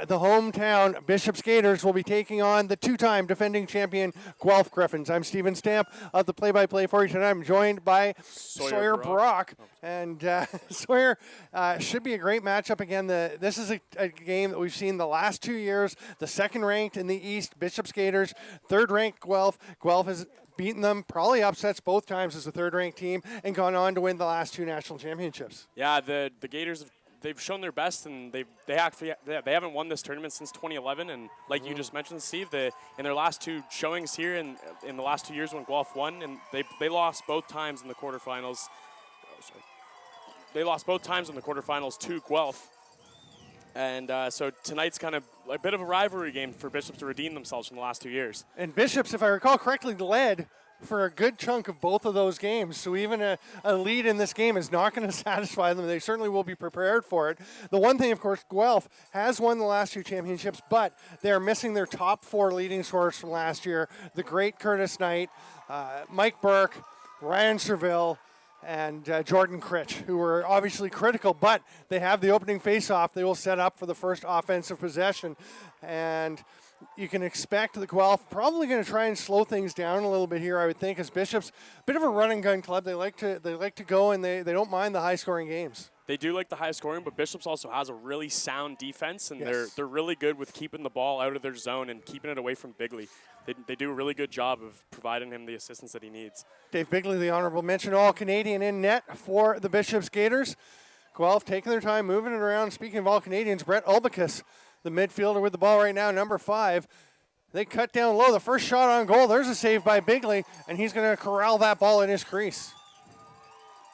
the hometown Bishop's Gators will be taking on the two-time defending champion Guelph Gryphons. I'm Steven Stamp of the play-by-play for you tonight. I'm joined by Sawyer Brock. And Sawyer, should be a great matchup again. This is a game that we've seen the last 2 years. The second-ranked in the East, Bishop's Gators. Third-ranked Guelph. Guelph has beaten them, probably upsets both times as a third-ranked team, and gone on to win the last two national championships. Yeah, the Gators they've shown their best, and they haven't won this tournament since 2011. And like you just mentioned, Steve, in their last two showings here in the last 2 years when Guelph won, and they lost both times in the quarterfinals. They lost both times in the quarterfinals to Guelph. And so tonight's kind of a bit of a rivalry game for Bishops to redeem themselves from the last 2 years. And Bishops, if I recall correctly, led for a good chunk of both of those games. So even a lead in this game is not going to satisfy them. They certainly will be prepared for it. The one thing, of course, Guelph has won the last two championships, but they're missing their top four leading scorers from last year. The great Curtis Knight, Mike Burke, Ryan Serville, and Jordan Critch, who were obviously critical, but they have the opening face-off. They will set up for the first offensive possession. And you can expect the Guelph probably going to try and slow things down a little bit here, I would think, as Bishop's a bit of a run and gun club. They like to go, and they don't mind the high-scoring games. They do like the high scoring, but Bishops also has a really sound defense, and Yes. they're really good with keeping the ball out of their zone and keeping it away from Bigley. They do a really good job of providing him the assistance that he needs. Dave Bigley, the honorable mention All-Canadian in net for the Bishop's Gators. Guelph taking their time, moving it around. Speaking of All-Canadians, Brett Ulbicus, the midfielder with the ball right now, number 5. They cut down low. The first shot on goal, there's a save by Bigley, and he's going to corral that ball in his crease.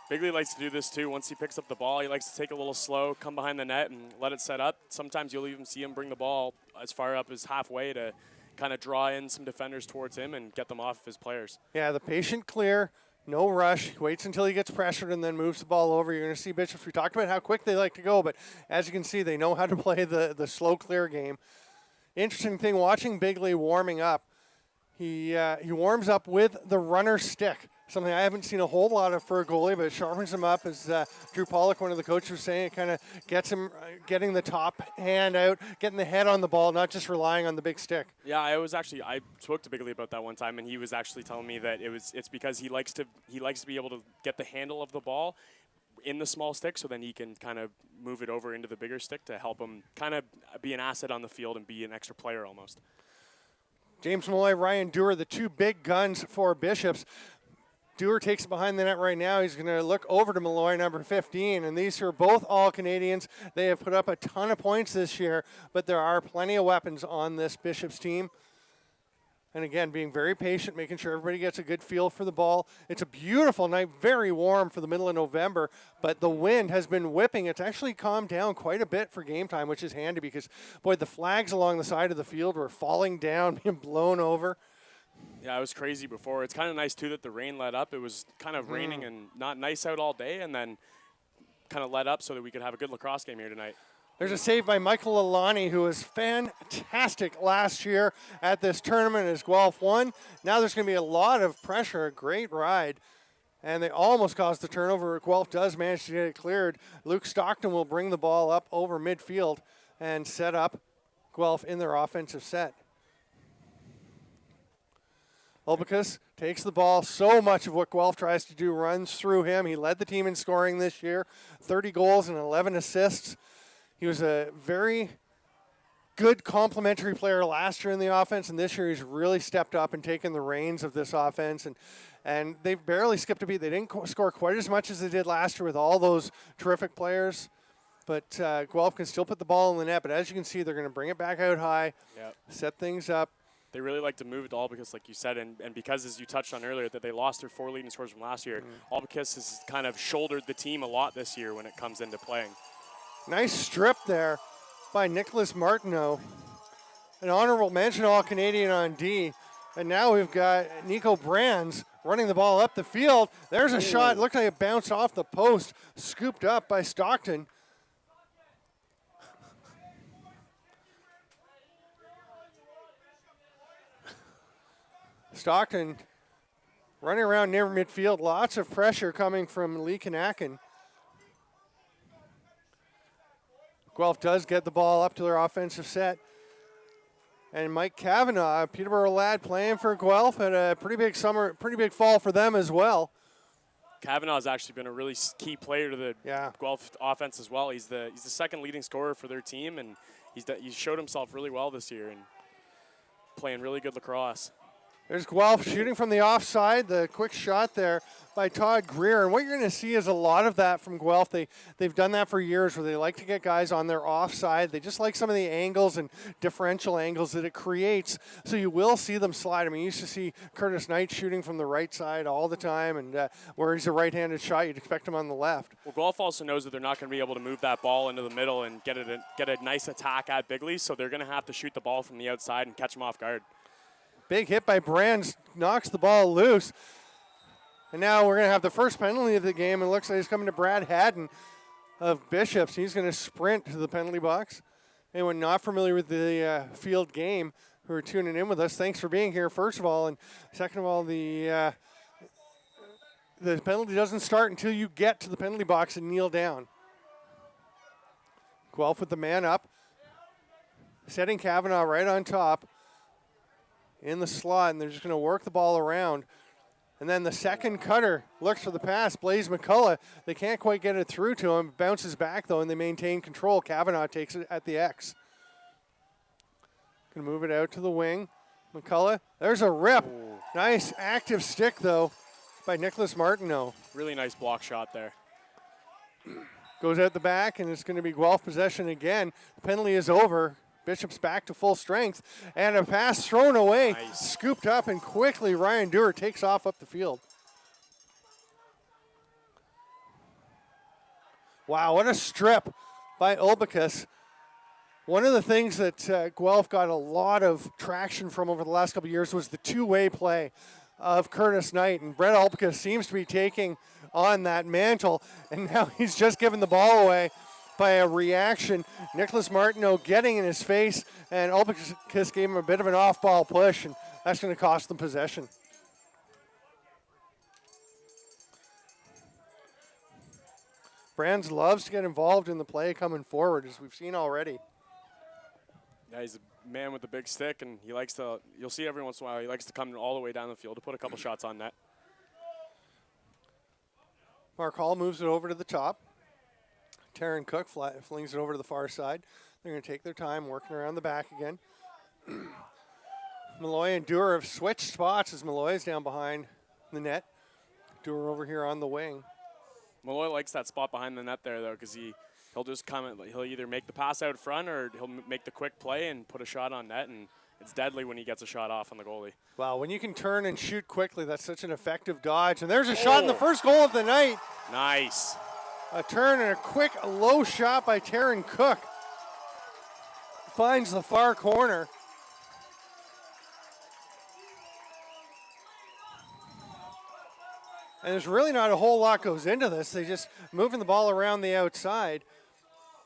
Bigley likes to do this too. Once he picks up the ball, he likes to take a little slow, come behind the net, and let it set up. Sometimes you'll even see him bring the ball as far up as halfway to kind of draw in some defenders towards him and get them off of his players. Yeah, the patient clear, no rush. He waits until he gets pressured and then moves the ball over. You're going to see Bishops. We talked about how quick they like to go, but as you can see, they know how to play the slow clear game. Interesting thing, watching Bigley warming up, he warms up with the runner stick. Something I haven't seen a whole lot of for a goalie, but it sharpens him up, as Drew Pollock, one of the coaches, was saying. It kind of gets him getting the top hand out, getting the head on the ball, not just relying on the big stick. Yeah, I spoke to Bigley about that one time, and he was actually telling me that it's because he likes to be able to get the handle of the ball in the small stick, so then he can kind of move it over into the bigger stick to help him kind of be an asset on the field and be an extra player almost. James Malloy, Ryan Dewar, the two big guns for Bishops. Dewar takes it behind the net right now. He's going to look over to Malloy, number 15. And these are both All-Canadians. They have put up a ton of points this year, but there are plenty of weapons on this Bishops team. And again, being very patient, making sure everybody gets a good feel for the ball. It's a beautiful night, very warm for the middle of November, but the wind has been whipping. It's actually calmed down quite a bit for game time, which is handy because, boy, the flags along the side of the field were falling down, being blown over. Yeah, it was crazy before. It's kind of nice, too, that the rain let up. It was kind of raining and not nice out all day, and then kind of let up so that we could have a good lacrosse game here tonight. There's a save by Michael Alani, who was fantastic last year at this tournament as Guelph won. Now there's going to be a lot of pressure, a great ride, and they almost caused the turnover. Guelph does manage to get it cleared. Luke Stockton will bring the ball up over midfield and set up Guelph in their offensive set. Ulbicus takes the ball. So much of what Guelph tries to do runs through him. He led the team in scoring this year, 30 goals and 11 assists. He was a very good complementary player last year in the offense, and this year he's really stepped up and taken the reins of this offense. And they've barely skipped a beat. They didn't score quite as much as they did last year with all those terrific players. But Guelph can still put the ball in the net. But as you can see, they're going to bring it back out high, set things up. They really like to move it all because, like you said, and because, as you touched on earlier, that they lost their 4 leading scorers from last year, Ulbicus has kind of shouldered the team a lot this year when it comes into playing. Nice strip there by Nicholas Martineau. An honorable mention All-Canadian on D. And now we've got Nico Brands running the ball up the field. There's a shot. Looked like it bounced off the post, scooped up by Stockton. Stockton running around near midfield. Lots of pressure coming from Lee Kanakin. Guelph does get the ball up to their offensive set. And Mike Kavanaugh, a Peterborough lad, playing for Guelph, had a pretty big fall for them as well. Kavanaugh's actually been a really key player to the Yeah. Guelph offense as well. He's the second leading scorer for their team, and he's showed himself really well this year and playing really good lacrosse. There's Guelph shooting from the offside, the quick shot there by Todd Greer. And what you're going to see is a lot of that from Guelph. They've done that for years where they like to get guys on their offside. They just like some of the angles and differential angles that it creates. So you will see them slide. I mean, you used to see Curtis Knight shooting from the right side all the time. And where he's a right-handed shot, you'd expect him on the left. Well, Guelph also knows that they're not going to be able to move that ball into the middle and get a nice attack at Bigley. So they're going to have to shoot the ball from the outside and catch him off guard. Big hit by Brands, knocks the ball loose. And now we're going to have the first penalty of the game. And it looks like it's coming to Brad Haddon of Bishops. He's going to sprint to the penalty box. Anyone not familiar with the field game who are tuning in with us, thanks for being here, first of all. And second of all, the penalty doesn't start until you get to the penalty box and kneel down. Guelph with the man up. Setting Kavanaugh right on top. In the slot, and they're just going to work the ball around. And then the second cutter looks for the pass. Blaze McCullough, they can't quite get it through to him. Bounces back, though, and they maintain control. Kavanaugh takes it at the X. Going to move it out to the wing. McCullough, there's a rip. Ooh. Nice active stick, though, by Nicholas Martineau. Really nice block shot there. Goes out the back, and it's going to be Guelph possession again. The penalty is over. Bishop's back to full strength, and a pass thrown away, Nice. Scooped up, and quickly Ryan Dewar takes off up the field. Wow, what a strip by Ulbicus. One of the things that Guelph got a lot of traction from over the last couple of years was the two-way play of Curtis Knight, and Brett Ulbicus seems to be taking on that mantle, and now he's just given the ball away by a reaction. Nicholas Martineau getting in his face, and Ulbicus gave him a bit of an off-ball push, and that's going to cost them possession. Brands loves to get involved in the play coming forward, as we've seen already. Yeah, he's a man with a big stick, and he likes to, you'll see every once in a while, he likes to come all the way down the field to put a couple shots on net. Mark Hall moves it over to the top. Taryn Cook flings it over to the far side. They're going to take their time working around the back again. Malloy and Dewar have switched spots as Malloy is down behind the net. Dewar over here on the wing. Malloy likes that spot behind the net there, though, because he'll just come and he'll either make the pass out front or he'll make the quick play and put a shot on net, and it's deadly when he gets a shot off on the goalie. Wow, when you can turn and shoot quickly, that's such an effective dodge. And there's a shot in the first goal of the night. Nice. A turn and a quick low shot by Taryn Cook. Finds the far corner. And there's really not a whole lot goes into this. They just moving the ball around the outside.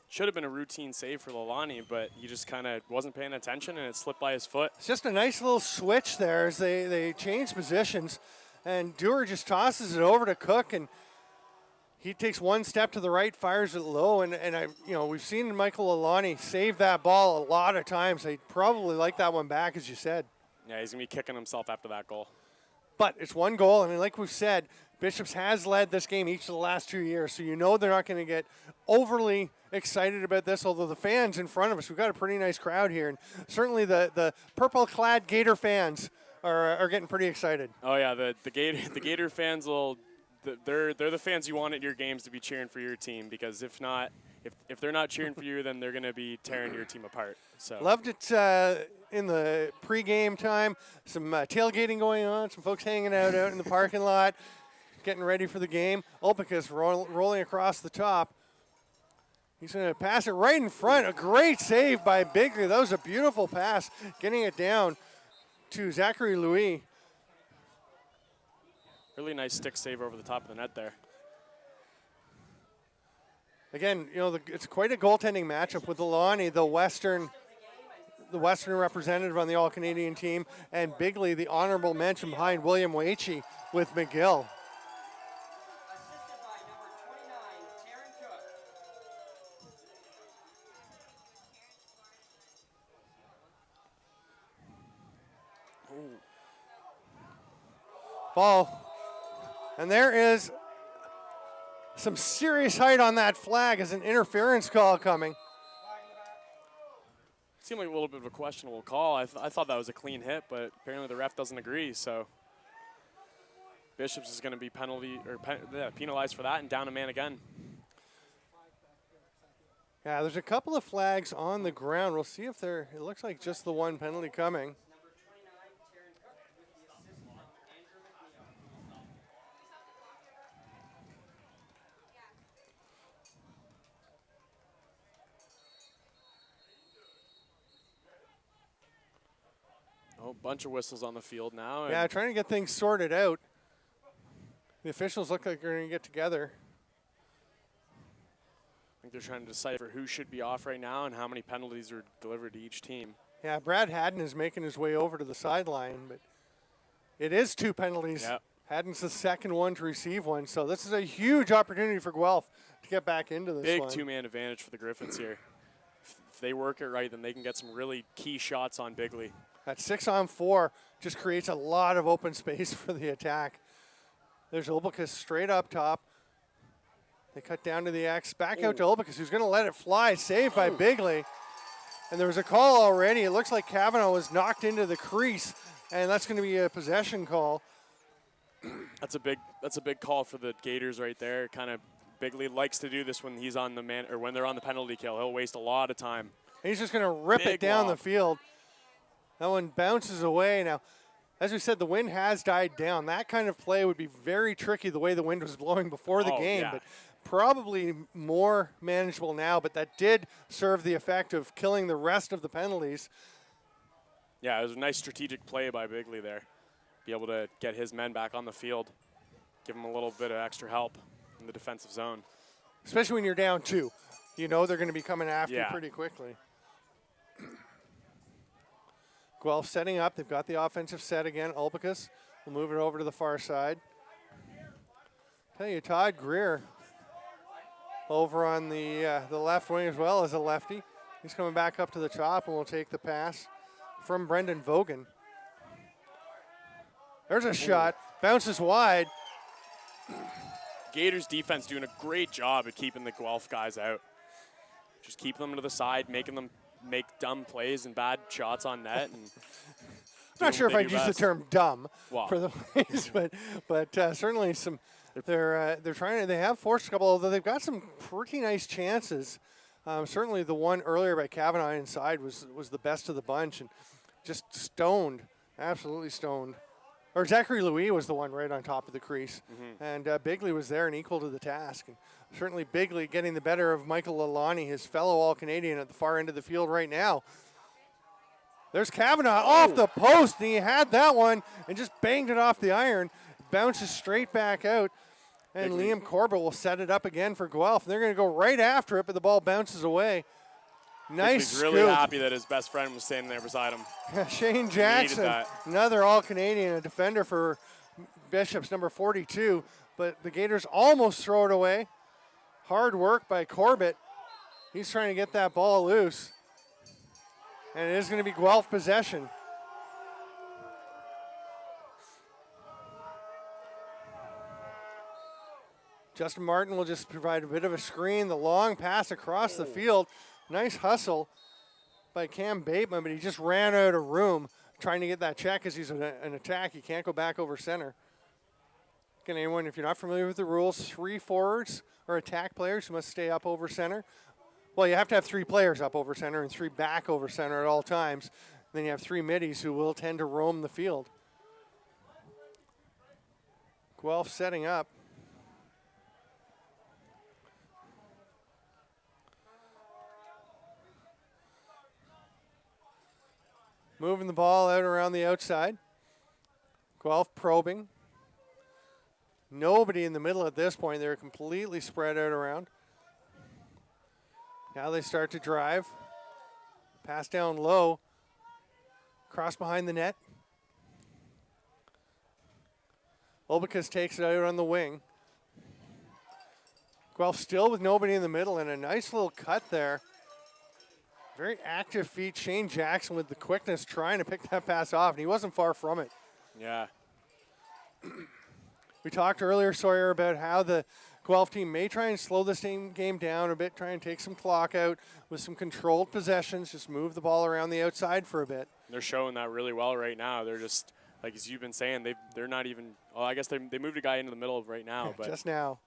Should have been a routine save for Lalani, but he just kind of wasn't paying attention and it slipped by his foot. It's just a nice little switch there as they change positions. And Dewar just tosses it over to Cook, and he takes one step to the right, fires it low, and we've seen Michael Alani save that ball a lot of times. They probably like that one back, as you said. Yeah, he's going to be kicking himself after that goal. But it's one goal, and like we've said, Bishops has led this game each of the last 2 years, so you know they're not going to get overly excited about this, although the fans in front of us, we've got a pretty nice crowd here, and certainly the purple-clad Gator fans are getting pretty excited. Oh, yeah, the Gator fans will – they're the fans you want at your games to be cheering for your team, because if not, if they're not cheering for you, then they're going to be tearing your team apart. So loved it in the pregame time. Some tailgating going on, some folks hanging out in the parking lot, getting ready for the game. Ulpicus rolling across the top. He's going to pass it right in front. A great save by Bigley. That was a beautiful pass, getting it down to Zachary Louis. Really nice stick save over the top of the net there. Again, it's quite a goaltending matchup with Alani, the Western representative on the All-Canadian team, and Bigley, the honorable mention behind William Waitche with McGill. Ball. And there is some serious height on that flag as an interference call coming. Seemed like a little bit of a questionable call. I thought that was a clean hit, but apparently the ref doesn't agree. So Bishops is going to be penalized for that and down a man again. Yeah, there's a couple of flags on the ground. We'll see if it looks like just the one penalty coming. Oh, bunch of whistles on the field now. Yeah, trying to get things sorted out. The officials look like they're going to get together. I think they're trying to decipher who should be off right now and how many penalties are delivered to each team. Yeah, Brad Haddon is making his way over to the sideline, but it is 2 penalties. Yep. Haddon's the second one to receive one, so this is a huge opportunity for Guelph to get back into this Big one. 2-man advantage for the Gryphons here. If they work it right, then they can get some really key shots on Bigley. That 6-on-4 just creates a lot of open space for the attack. There's Olbicus straight up top. They cut down to the X, back out to Olbicus, who's going to let it fly, saved by Bigley. And there was a call already. It looks like Kavanaugh was knocked into the crease, and that's going to be a possession call. That's a big call for the Gators right there. Kind of Bigley likes to do this when he's on the man or when they're on the penalty kill. He'll waste a lot of time. And he's just going to rip it down the field. That one bounces away. Now, as we said, the wind has died down. That kind of play would be very tricky the way the wind was blowing before the game, but probably more manageable now. But that did serve the effect of killing the rest of the penalties. Yeah, it was a nice strategic play by Bigley there. Be able to get his men back on the field, give them a little bit of extra help in the defensive zone. Especially when you're down 2. You know they're going to be coming after you pretty quickly. Guelph setting up. They've got the offensive set again. Olbicus will move it over to the far side. Tell you, Todd Greer over on the left wing as well as a lefty. He's coming back up to the top and will take the pass from Brendan Vogan. There's a shot. Bounces wide. Gators defense doing a great job at keeping the Guelph guys out. Just keeping them to the side, making them make dumb plays and bad shots on net. And I'm not sure if I'd use the term dumb for the plays, but certainly some. They're trying to. They have forced a couple, although they've got some pretty nice chances. Certainly, the one earlier by Kavanaugh inside was the best of the bunch, and just stoned, absolutely stoned. Or Zachary Louis was the one right on top of the crease, and Bigley was there and equal to the task. And certainly Bigley getting the better of Michael Lalani, his fellow All-Canadian at the far end of the field right now. There's Kavanaugh off the post, and he had that one and just banged it off the iron. Bounces straight back out, and Liam Corbett will set it up again for Guelph. They're going to go right after it, but the ball bounces away. Nice He's really happy that his best friend was standing there beside him. Shane Jackson, another All-Canadian, a defender for Bishops, number 42. But the Gators almost throw it away. Hard work by Corbett. He's trying to get that ball loose. And it is going to be Guelph possession. Justin Martin will just provide a bit of a screen. The long pass across the field. Nice hustle by Cam Bateman, but he just ran out of room trying to get that check as he's an attack. He can't go back over center. Again, anyone, if you're not familiar with the rules, 3 forwards or attack players who must stay up over center. Well, you have to have 3 players up over center and 3 back over center at all times. Then you have 3 middies who will tend to roam the field. Guelph setting up. Moving the ball out around the outside. Guelph probing. Nobody in the middle at this point. They're completely spread out around. Now they start to drive. Pass down low. Cross behind the net. Olbicus takes it out on the wing. Guelph still with nobody in the middle, and a nice little cut there. Very active feet. Shane Jackson with the quickness trying to pick that pass off, and he wasn't far from it. Yeah. We talked earlier, Sawyer, about how the Guelph team may try and slow this game down a bit, try and take some clock out with some controlled possessions, just move the ball around the outside for a bit. They're showing that really well right now. They're just, like as you've been saying, they're not even, well, I guess they moved a guy into the middle right now. But Just now.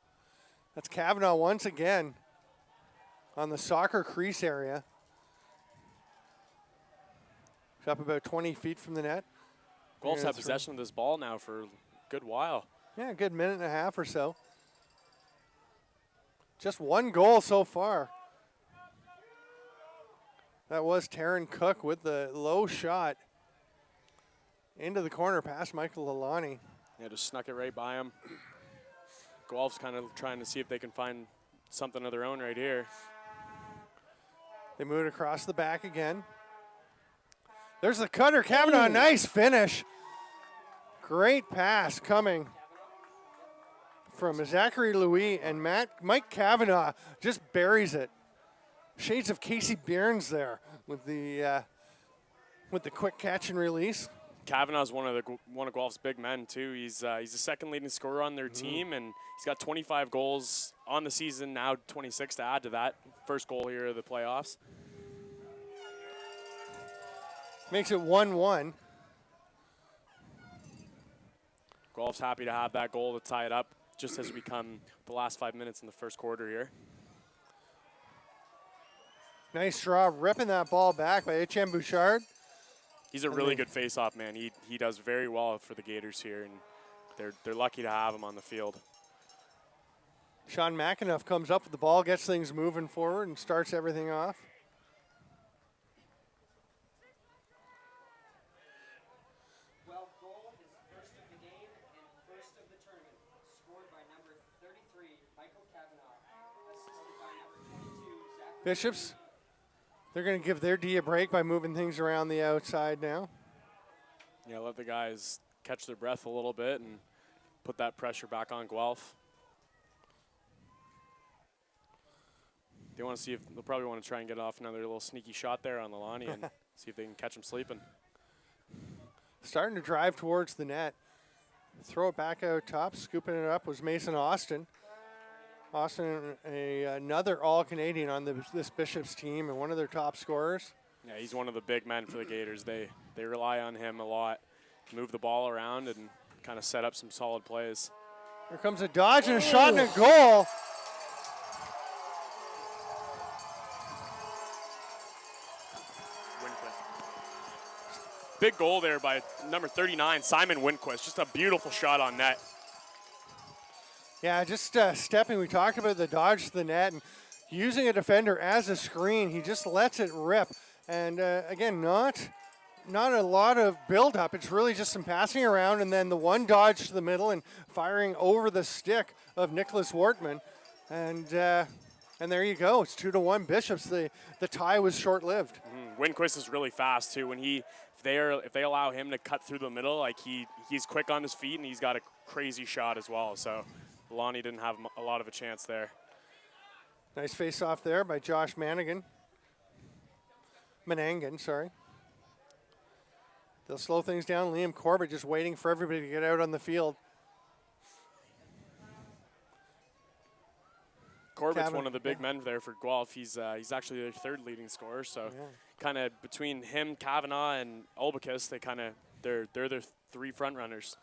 That's Kavanaugh once again on the soccer crease area. He's up about 20 feet from the net. Guelph's had possession of this ball now for a good while. Yeah, a good minute and a half or so. Just one goal so far. That was Taryn Cook with the low shot into the corner past Michael Lalani. Yeah, just snuck it right by him. Guelph's kind of trying to see if they can find something of their own right here. They move it across the back again. There's the cutter. Kavanaugh, nice finish. Great pass coming from Zachary Louis, and Mike Kavanaugh just buries it. Shades of Casey Byrnes there with the quick catch and release. Kavanaugh's one of Guelph's big men too. He's the second leading scorer on their team, and he's got 25 goals on the season now, 26 to add to that. First goal here of the playoffs. Makes it 1-1. Guelph's happy to have that goal to tie it up just as we come the last 5 minutes in the first quarter here. Nice draw, ripping that ball back by Etienne Bouchard. He's a really good face-off man. He does very well for the Gators here, and they're lucky to have him on the field. Sean McAnuff comes up with the ball, gets things moving forward, and starts everything off. Guelph goal, his first of the game and first of the tournament, scored by number 33, Michael Kavanaugh, assisted by number 22, Zachary. Bishops, they're going to give their D a break by moving things around the outside now. Yeah, let the guys catch their breath a little bit and put that pressure back on Guelph. They want to see if they'll probably want to try and get off another little sneaky shot there on Lalani and see if they can catch him sleeping. Starting to drive towards the net. Throw it back out top. Scooping it up was Mason Austin. Austin, another All-Canadian on this Bishops team and one of their top scorers. Yeah, he's one of the big men for the Gators. They rely on him a lot to move the ball around and kind of set up some solid plays. Here comes a dodge and a shot and a goal. Big goal there by number 39, Simon Winquist. Just a beautiful shot on net. Yeah, just stepping. We talked about the dodge to the net and using a defender as a screen. He just lets it rip. And again, not a lot of build-up. It's really just some passing around and then the one dodge to the middle and firing over the stick of Nicholas Wortman. And there you go. It's 2-1 Bishops. The tie was short-lived. Winquist is really fast too. If they allow him to cut through the middle, like he's quick on his feet and he's got a crazy shot as well. So Lonnie didn't have a lot of a chance there. Nice face-off there by Josh Manangan, sorry. They'll slow things down. Liam Corbett just waiting for everybody to get out on the field. Corbett's one of the big men there for Guelph. He's actually their third leading scorer. So kind of between him, Kavanaugh, and Olbicus, they're their three front runners.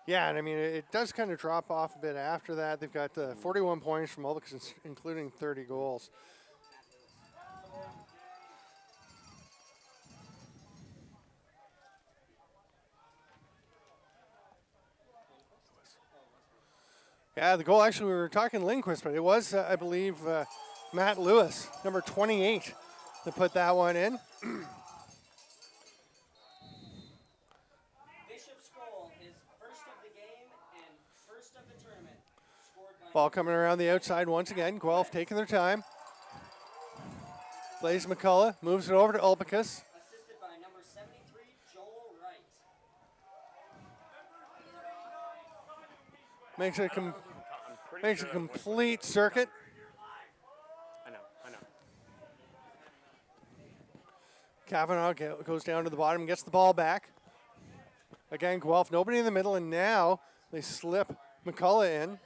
Yeah, and I mean, it does kind of drop off a bit after that. They've got 41 points from Olbicus, including 30 goals. Yeah, the goal, actually, we were talking Lindquist, but it was, I believe, Matt Lewis, number 28, to put that one in. Bishop's goal, his first of the game and first of the tournament, scored by Ball coming around the outside once again. Guelph taking their time. Blaze McCullough moves it over to Olbicus. assisted by number 73, Joel Wright. Makes a complete circuit. I know. Kavanaugh goes down to the bottom, gets the ball back. Again, Guelph, nobody in the middle, and now they slip McCullough in.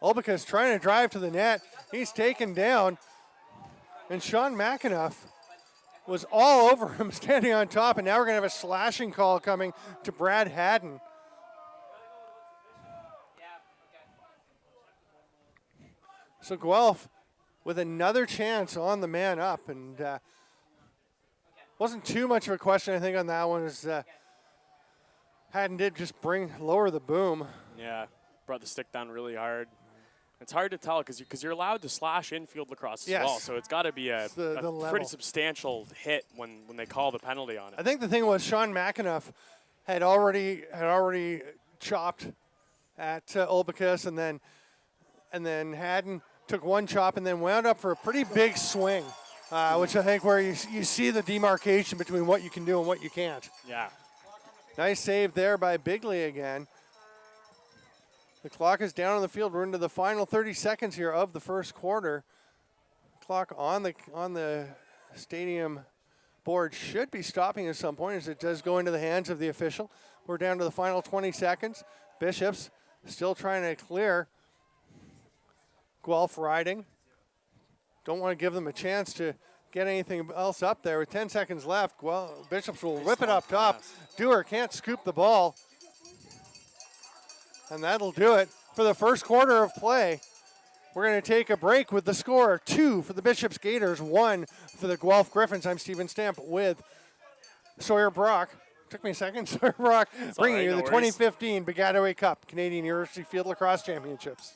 Olbica's trying to drive to the net. He's taken down. And Sean McAnuff was all over him standing on top, and now we're going to have a slashing call coming to Brad Haddon. So Guelph with another chance on the man up, and wasn't too much of a question, I think, on that one, as Haddon did just lower the boom. Yeah, brought the stick down really hard. It's hard to tell because you're allowed to slash infield lacrosse as well, so it's got to be a pretty substantial hit when they call the penalty on it. I think the thing was Sean McAnuff had already chopped at Olbicus, and then Haddon took one chop and then wound up for a pretty big swing, which I think where you see the demarcation between what you can do and what you can't. Yeah. Nice save there by Bigley again. The clock is down on the field. We're into the final 30 seconds here of the first quarter. Clock on the stadium board should be stopping at some point as it does go into the hands of the official. We're down to the final 20 seconds. Bishops still trying to clear. Guelph riding. Don't want to give them a chance to get anything else up there. With 10 seconds left, Bishops will whip it up top. Dewar can't scoop the ball. And that'll do it for the first quarter of play. We're going to take a break with the score 2 for the Bishops Gators, 1 for the Guelph Gryphons. I'm Steven Stamp with Sawyer Brock. Took me a second. Sawyer Brock bringing you the 2015 Baggataway Cup Canadian University Field Lacrosse Championships.